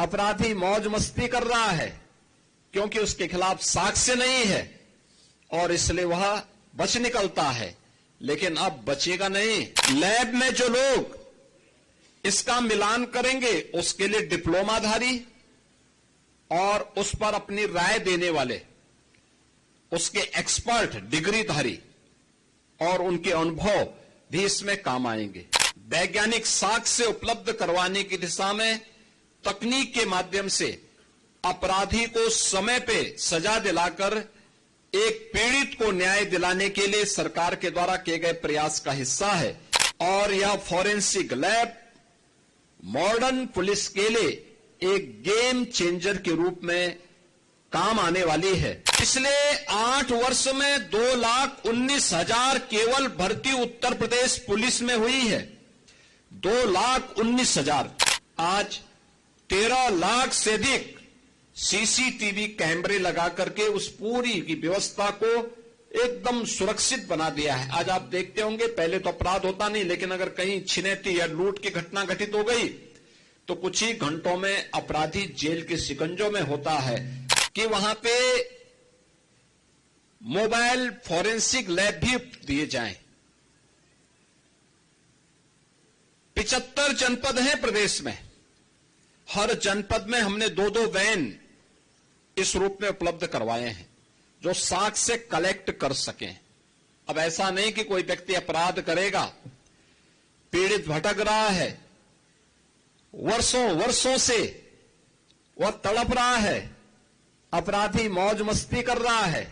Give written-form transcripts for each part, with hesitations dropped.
अपराधी मौज मस्ती कर रहा है क्योंकि उसके खिलाफ साक्ष्य नहीं है और इसलिए वह बच निकलता है, लेकिन अब बचेगा नहीं। लैब में जो लोग इसका मिलान करेंगे उसके लिए डिप्लोमाधारी और उस पर अपनी राय देने वाले, उसके एक्सपर्ट डिग्रीधारी और उनके अनुभव भी इसमें काम आएंगे। वैज्ञानिक साक्ष्य उपलब्ध करवाने की दिशा में तकनीक के माध्यम से अपराधी को समय पे सजा दिलाकर एक पीड़ित को न्याय दिलाने के लिए सरकार के द्वारा किए गए प्रयास का हिस्सा है और यह फॉरेंसिक लैब मॉडर्न पुलिस के लिए एक गेम चेंजर के रूप में काम आने वाली है। पिछले 8 वर्ष में 2,19,000 केवल भर्ती उत्तर प्रदेश पुलिस में हुई है। 2,19,000। आज 13 लाख से अधिक सीसीटीवी कैमरे लगा करके उस पूरी की व्यवस्था को एकदम सुरक्षित बना दिया है। आज आप देखते होंगे, पहले तो अपराध होता नहीं, लेकिन अगर कहीं छिनैती या लूट की घटना घटित हो गई तो कुछ ही घंटों में अपराधी जेल के शिकंजों में होता है कि वहां पे मोबाइल फॉरेंसिक लैब भी दिए जाएं। 75 जनपद हैं प्रदेश में। हर जनपद में हमने 2-2 वैन इस रूप में उपलब्ध करवाए हैं जो साक्ष्य कलेक्ट कर सकें। अब ऐसा नहीं कि कोई व्यक्ति अपराध करेगा, पीड़ित भटक रहा है, वर्षों से वह तड़प रहा है, अपराधी मौज मस्ती कर रहा है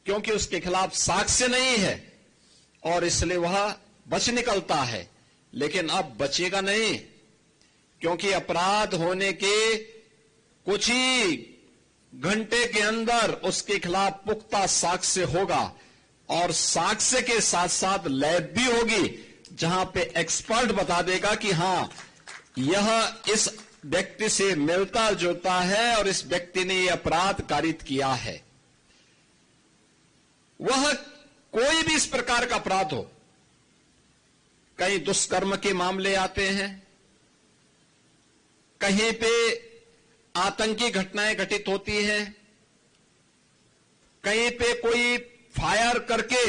क्योंकि उसके खिलाफ साक्ष्य नहीं है और इसलिए वह बच निकलता है, लेकिन अब बचेगा नहीं क्योंकि अपराध होने के कुछ ही घंटे के अंदर उसके खिलाफ पुख्ता साक्ष्य होगा और साक्ष्य के साथ साथ लैब भी होगी जहां पे एक्सपर्ट बता देगा कि हां यह इस व्यक्ति से मिलता जुलता है और इस व्यक्ति ने यह अपराध कारित किया है। वह कोई भी इस प्रकार का अपराध हो, कहीं दुष्कर्म के मामले आते हैं, कहीं पे आतंकी घटनाएं घटित होती हैं, कहीं पे कोई फायर करके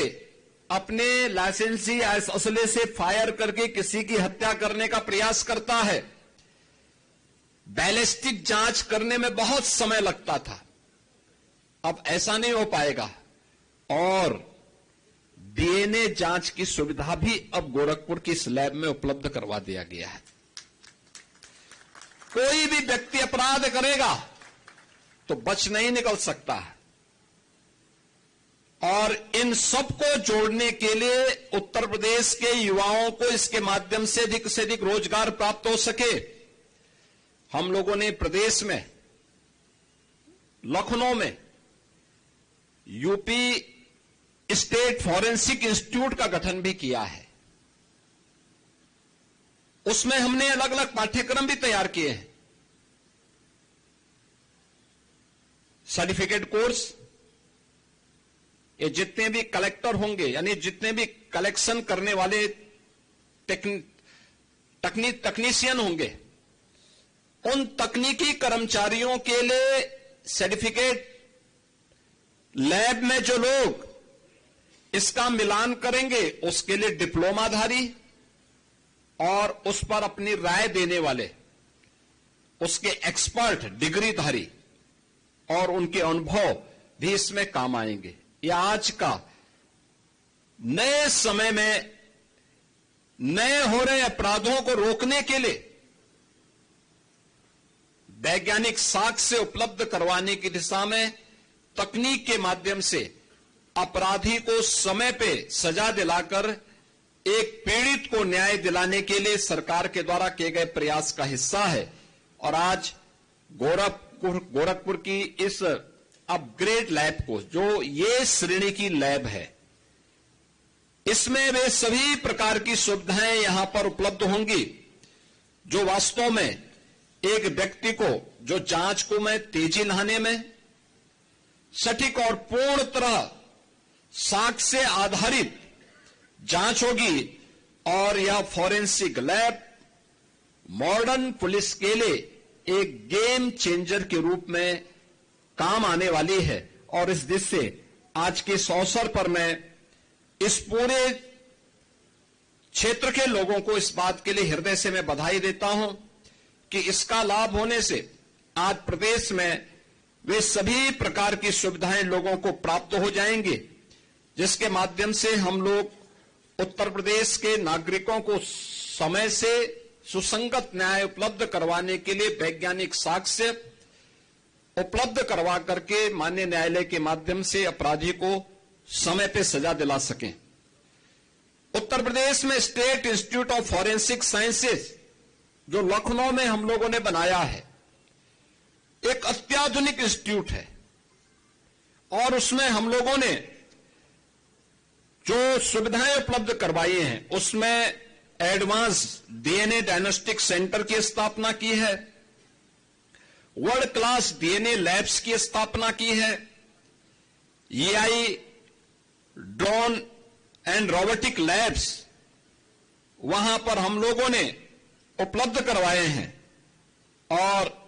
अपने लाइसेंसी असले से फायर करके किसी की हत्या करने का प्रयास करता है। बैलिस्टिक जांच करने में बहुत समय लगता था, अब ऐसा नहीं हो पाएगा और डीएनए जांच की सुविधा भी अब गोरखपुर की इस लैब में उपलब्ध करवा दिया गया है। कोई भी व्यक्ति अपराध करेगा तो बच नहीं निकल सकता है और इन सबको जोड़ने के लिए उत्तर प्रदेश के युवाओं को इसके माध्यम से अधिक रोजगार प्राप्त हो सके, हम लोगों ने प्रदेश में लखनऊ में यूपी स्टेट फॉरेंसिक इंस्टीट्यूट का गठन भी किया है। उसमें हमने अलग अलग पाठ्यक्रम भी तैयार किए हैं। सर्टिफिकेट कोर्स, ये जितने भी कलेक्टर होंगे यानी जितने भी कलेक्शन करने वाले तकनीशियन होंगे, उन तकनीकी कर्मचारियों के लिए सर्टिफिकेट लैब में जो लोग इसका मिलान करेंगे उसके लिए डिप्लोमाधारी और उस पर अपनी राय देने वाले, उसके एक्सपर्ट डिग्रीधारी और उनके अनुभव भी इसमें काम आएंगे। यह आज का नए समय में नए हो रहे अपराधों को रोकने के लिए वैज्ञानिक साक्ष्य उपलब्ध करवाने की दिशा में तकनीक के माध्यम से अपराधी को समय पे सजा दिलाकर एक पीड़ित को न्याय दिलाने के लिए सरकार के द्वारा किए गए प्रयास का हिस्सा है और आज गोरखपुर की इस अपग्रेड लैब को, जो ये श्रेणी की लैब है, इसमें वे सभी प्रकार की सुविधाएं यहां पर उपलब्ध होंगी जो वास्तव में एक व्यक्ति को, जो जांच को में तेजी लाने में, सटीक और पूर्ण तरह साक्ष्य आधारित जांच होगी और यह फॉरेंसिक लैब मॉडर्न पुलिस के लिए एक गेम चेंजर के रूप में काम आने वाली है। और इस दृष्टि से आज के इस अवसर पर मैं इस पूरे क्षेत्र के लोगों को इस बात के लिए हृदय से मैं बधाई देता हूं कि इसका लाभ होने से आज प्रदेश में वे सभी प्रकार की सुविधाएं लोगों को प्राप्त हो जाएंगी, जिसके माध्यम से हम लोग उत्तर प्रदेश के नागरिकों को समय से सुसंगत न्याय उपलब्ध करवाने के लिए वैज्ञानिक साक्ष्य उपलब्ध करवा करके माननीय न्यायालय के माध्यम से अपराधी को समय पे सजा दिला सकें। उत्तर प्रदेश में state institute of forensic sciences जो लखनऊ में हम लोगों ने बनाया है, एक अत्याधुनिक इंस्टीट्यूट है और उसमें हम लोगों ने जो सुविधाएं उपलब्ध करवाई हैं उसमें एडवांस डीएनए डायग्नोस्टिक सेंटर की स्थापना की है, वर्ल्ड क्लास डीएनए लैब्स की स्थापना की है, AI drone and robotic labs वहां पर हम लोगों ने उपलब्ध करवाए हैं और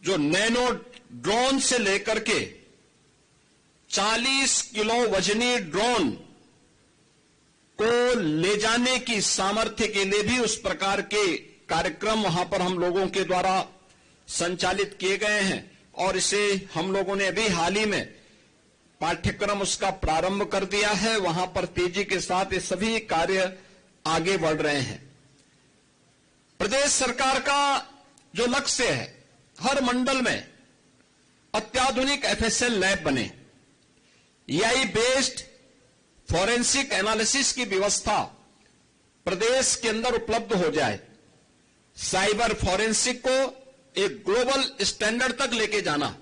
जो नैनो ड्रोन से लेकर के 40 किलो वजनी ड्रोन को ले जाने की सामर्थ्य के लिए भी उस प्रकार के कार्यक्रम वहां पर हम लोगों के द्वारा संचालित किए गए हैं और इसे हम लोगों ने अभी हाल ही में पाठ्यक्रम उसका प्रारंभ कर दिया है। वहां पर तेजी के साथ ये सभी कार्य आगे बढ़ रहे हैं। प्रदेश सरकार का जो लक्ष्य है, हर मंडल में अत्याधुनिक एफएसएल लैब बने, एआई बेस्ड फॉरेंसिक एनालिसिस की व्यवस्था प्रदेश के अंदर उपलब्ध हो जाए, साइबर फॉरेंसिक को एक ग्लोबल स्टैंडर्ड तक लेके जाना,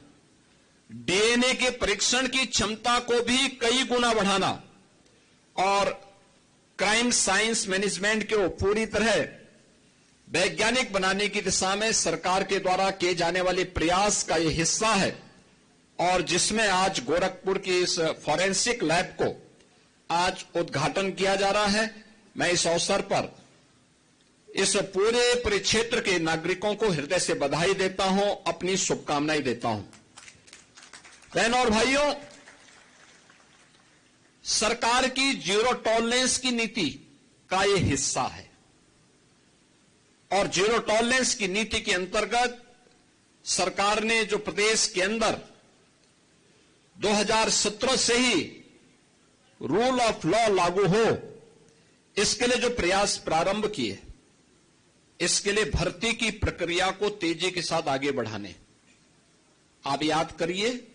डीएनए के परीक्षण की क्षमता को भी कई गुना बढ़ाना और क्राइम साइंस मैनेजमेंट को पूरी तरह वैज्ञानिक बनाने की दिशा में सरकार के द्वारा किए जाने वाले प्रयास का यह हिस्सा है। और जिसमें आज गोरखपुर की इस फॉरेंसिक लैब को आज उद्घाटन किया जा रहा है। मैं इस अवसर पर इस पूरे परिक्षेत्र के नागरिकों को हृदय से बधाई देता हूं, अपनी शुभकामनाएं देता हूं। बहनों और भाइयों, सरकार की जीरो टॉलरेंस की नीति का यह हिस्सा है और जीरो टॉलरेंस की नीति के अंतर्गत सरकार ने जो प्रदेश के अंदर 2017 से ही रूल ऑफ लॉ लागू हो, इसके लिए जो प्रयास प्रारंभ किए, इसके लिए भर्ती की प्रक्रिया को तेजी के साथ आगे बढ़ाने। आप याद करिए,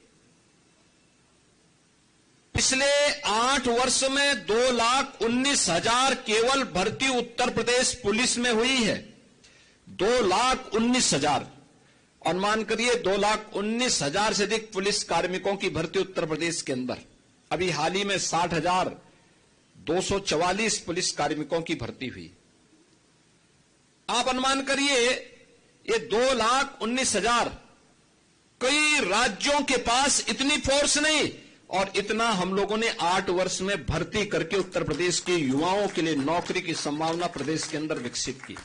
पिछले 8 वर्ष में 2,19,000 केवल भर्ती उत्तर प्रदेश पुलिस में हुई है। 2,19,000 अनुमान करिए, 2,19,000 से अधिक पुलिस कार्मिकों की भर्ती उत्तर प्रदेश के अंदर। अभी हाल ही में 60,244 पुलिस कार्मिकों की भर्ती हुई। आप अनुमान करिए, ये 2,19,000, कई राज्यों के पास इतनी फोर्स नहीं और इतना हम लोगों ने 8 वर्ष में भर्ती करके उत्तर प्रदेश के युवाओं के लिए नौकरी की संभावना प्रदेश के अंदर विकसित की।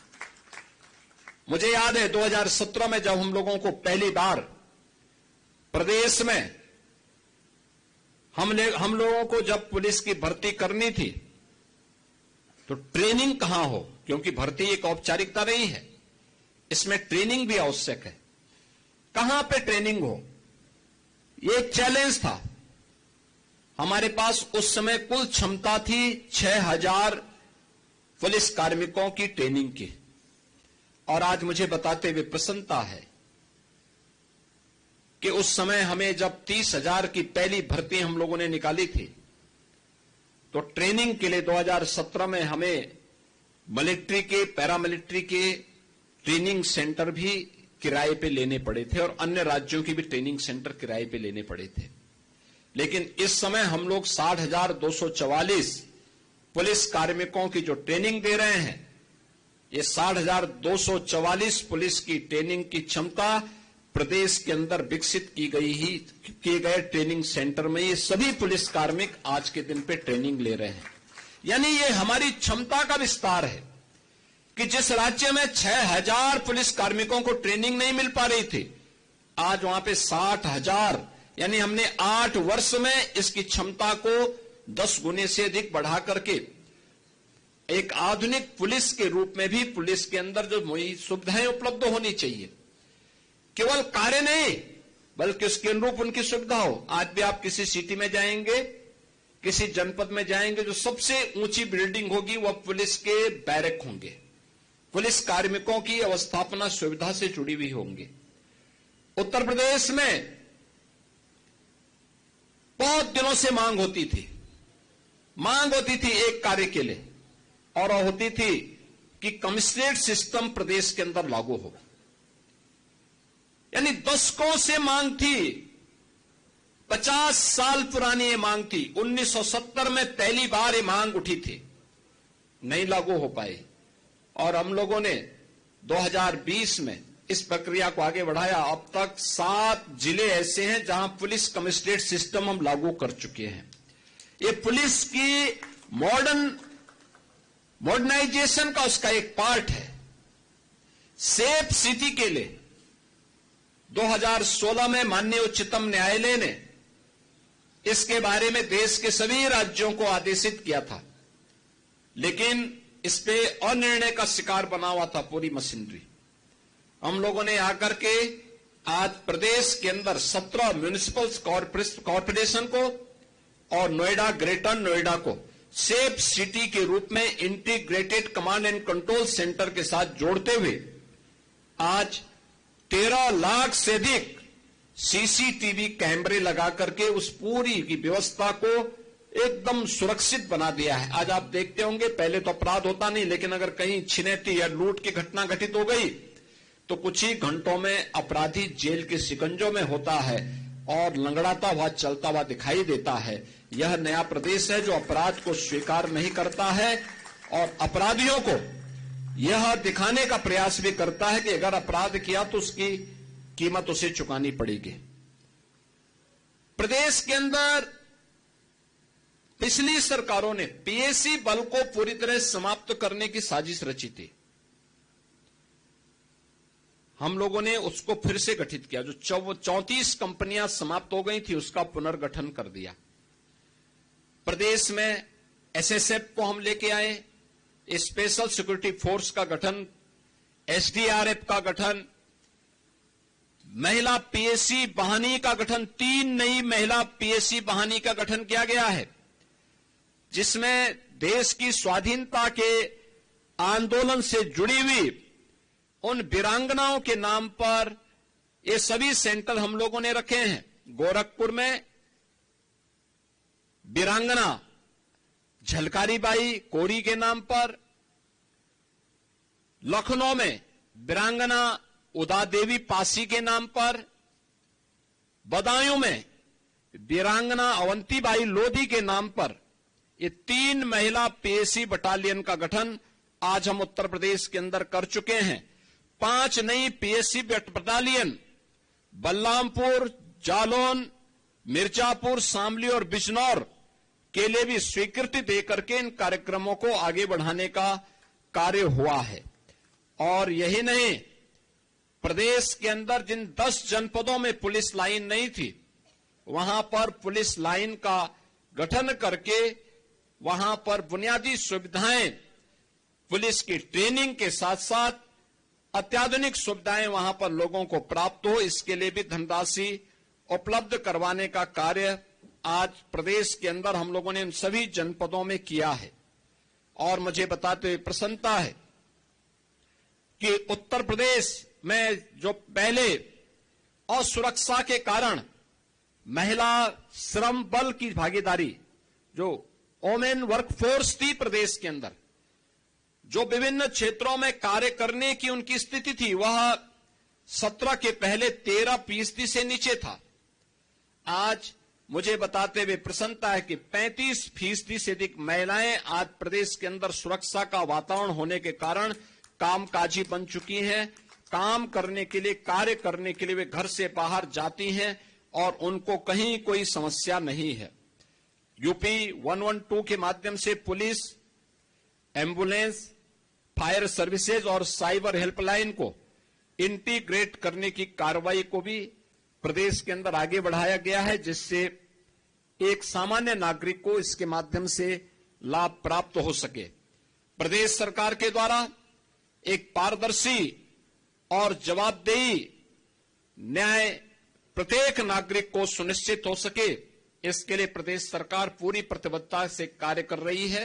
मुझे याद है 2017 में जब हम लोगों को पहली बार प्रदेश में हम लोगों को जब पुलिस की भर्ती करनी थी तो ट्रेनिंग कहां हो, क्योंकि भर्ती एक औपचारिकता नहीं है, इसमें ट्रेनिंग भी आवश्यक है। कहां पे ट्रेनिंग हो, ये एक चैलेंज था। हमारे पास उस समय कुल क्षमता थी 6,000 पुलिस कार्मिकों की ट्रेनिंग की और आज मुझे बताते हुए प्रसन्नता है कि उस समय हमें जब 30,000 की पहली भर्ती हम लोगों ने निकाली थी तो ट्रेनिंग के लिए 2017 में हमें मिलिट्री के, पैरामिलिट्री के ट्रेनिंग सेंटर भी किराए पे लेने पड़े थे और अन्य राज्यों की भी ट्रेनिंग सेंटर किराए पे लेने पड़े थे। लेकिन इस समय हम लोग 60,244 पुलिस कार्मिकों की जो ट्रेनिंग दे रहे हैं, ये 60,244 पुलिस की ट्रेनिंग की क्षमता प्रदेश के अंदर विकसित किए गए ट्रेनिंग सेंटर में ये सभी पुलिस कार्मिक आज के दिन पे ट्रेनिंग ले रहे हैं। यानी ये हमारी क्षमता का विस्तार है। कि जिस राज्य में 6,000 पुलिस कार्मिकों को ट्रेनिंग नहीं मिल पा रही थी, आज वहां पे 60,000, यानी हमने 8 वर्ष में इसकी क्षमता को 10 गुने से अधिक बढ़ा करके एक आधुनिक पुलिस के रूप में भी पुलिस के अंदर जो सुविधाएं उपलब्ध होनी चाहिए, केवल कार्य नहीं बल्कि उसके अनुरूप उनकी सुविधा हो। आज भी आप किसी सिटी में जाएंगे, किसी जनपद में जाएंगे, जो सबसे ऊंची बिल्डिंग होगी वह पुलिस के बैरक होंगे, पुलिस कार्मिकों की अवस्थापना सुविधा से जुड़ी हुई होंगी। उत्तर प्रदेश में बहुत दिनों से मांग होती थी एक कार्य के लिए, और होती थी कि कमिश्नरेट सिस्टम प्रदेश के अंदर लागू हो। यानी दशकों से मांग थी, 50 साल पुरानी ये मांग थी। 1970 में पहली बार ये मांग उठी थी, नहीं लागू हो पाई, और हम लोगों ने 2020 में इस प्रक्रिया को आगे बढ़ाया। अब तक 7 जिले ऐसे हैं जहां पुलिस कमिश्नरेट सिस्टम हम लागू कर चुके हैं। ये पुलिस की मॉडर्नाइजेशन का उसका एक पार्ट है। सेफ सिटी के लिए 2016 में माननीय उच्चतम न्यायालय ने इसके बारे में देश के सभी राज्यों को आदेशित किया था, लेकिन इस पे अनिर्णय का शिकार बना हुआ था पूरी मशीनरी। हम लोगों ने आकर के आज प्रदेश के अंदर 17 म्युनिसिपल कॉर्पोरेशन को और नोएडा, ग्रेटर नोएडा को सेफ सिटी के रूप में integrated command and control centre के साथ जोड़ते हुए आज 13 लाख से अधिक सीसीटीवी कैमरे लगा करके उस पूरी की व्यवस्था को एकदम सुरक्षित बना दिया है। आज आप देखते होंगे, पहले तो अपराध होता नहीं, लेकिन अगर कहीं छिनैती या लूट की घटना घटित हो गई तो कुछ ही घंटों में अपराधी जेल के शिकंजों में होता है और लंगड़ाता हुआ चलता हुआ दिखाई देता है। यह नया प्रदेश है जो अपराध को स्वीकार नहीं करता है और अपराधियों को यह दिखाने का प्रयास भी करता है कि अगर अपराध किया तो उसकी कीमत उसे चुकानी पड़ेगी। प्रदेश के अंदर पिछली सरकारों ने पीएसी बल को पूरी तरह समाप्त करने की साजिश रची थी। हम लोगों ने उसको फिर से गठित किया। जो 34 कंपनियां समाप्त हो गई थी उसका पुनर्गठन कर दिया। प्रदेश में एसएसएफ को हम लेके आए, स्पेशल सिक्योरिटी फोर्स का गठन, एसडीआरएफ का गठन, महिला पीएसी बहानी का गठन, 3 नई महिला पीएसी बहानी का गठन किया गया है, जिसमें देश की स्वाधीनता के आंदोलन से जुड़ी हुई उन वीरांगनाओं के नाम पर ये सभी सेंटर हम लोगों ने रखे हैं। गोरखपुर में वीरांगना झलकारी बाई कोरी के नाम पर, लखनऊ में वीरांगना उदा देवी पासी के नाम पर, बदायूं में वीरांगना अवंतीबाई लोधी के नाम पर ये 3 महिला पीएसी बटालियन का गठन आज हम उत्तर प्रदेश के अंदर कर चुके हैं। 5 नई पीएसी बटालियन बलरामपुर, जालौन, मिर्जापुर, शामली और बिजनौर के लिए भी स्वीकृति देकर के इन कार्यक्रमों को आगे बढ़ाने का कार्य हुआ है। और यही नहीं, प्रदेश के अंदर जिन 10 जनपदों में पुलिस लाइन नहीं थी वहां पर पुलिस लाइन का गठन करके वहां पर बुनियादी सुविधाएं, पुलिस की ट्रेनिंग के साथ साथ अत्याधुनिक सुविधाएं वहां पर लोगों को प्राप्त हो, इसके लिए भी धनराशि उपलब्ध करवाने का कार्य आज प्रदेश के अंदर हम लोगों ने इन सभी जनपदों में किया है। और मुझे बताते हुए प्रसन्नता है कि उत्तर प्रदेश में जो पहले असुरक्षा के कारण महिला श्रम बल की भागीदारी, जो वोमेन वर्कफोर्स थी प्रदेश के अंदर, जो विभिन्न क्षेत्रों में कार्य करने की उनकी स्थिति थी, वह 17 के पहले 13% से नीचे था। आज मुझे बताते हुए प्रसन्नता है कि 35% से अधिक महिलाएं आज प्रदेश के अंदर सुरक्षा का वातावरण होने के कारण कामकाजी बन चुकी हैं। काम करने के लिए, कार्य करने के लिए वे घर से बाहर जाती हैं और उनको कहीं कोई समस्या नहीं है। यूपी 112 के माध्यम से पुलिस, एम्बुलेंस, फायर सर्विसेज और साइबर हेल्पलाइन को इंटीग्रेट करने की कार्रवाई को भी प्रदेश के अंदर आगे बढ़ाया गया है, जिससे एक सामान्य नागरिक को इसके माध्यम से लाभ प्राप्त हो सके। प्रदेश सरकार के द्वारा एक पारदर्शी और जवाबदेही न्याय प्रत्येक नागरिक को सुनिश्चित हो सके, इसके लिए प्रदेश सरकार पूरी प्रतिबद्धता से कार्य कर रही है।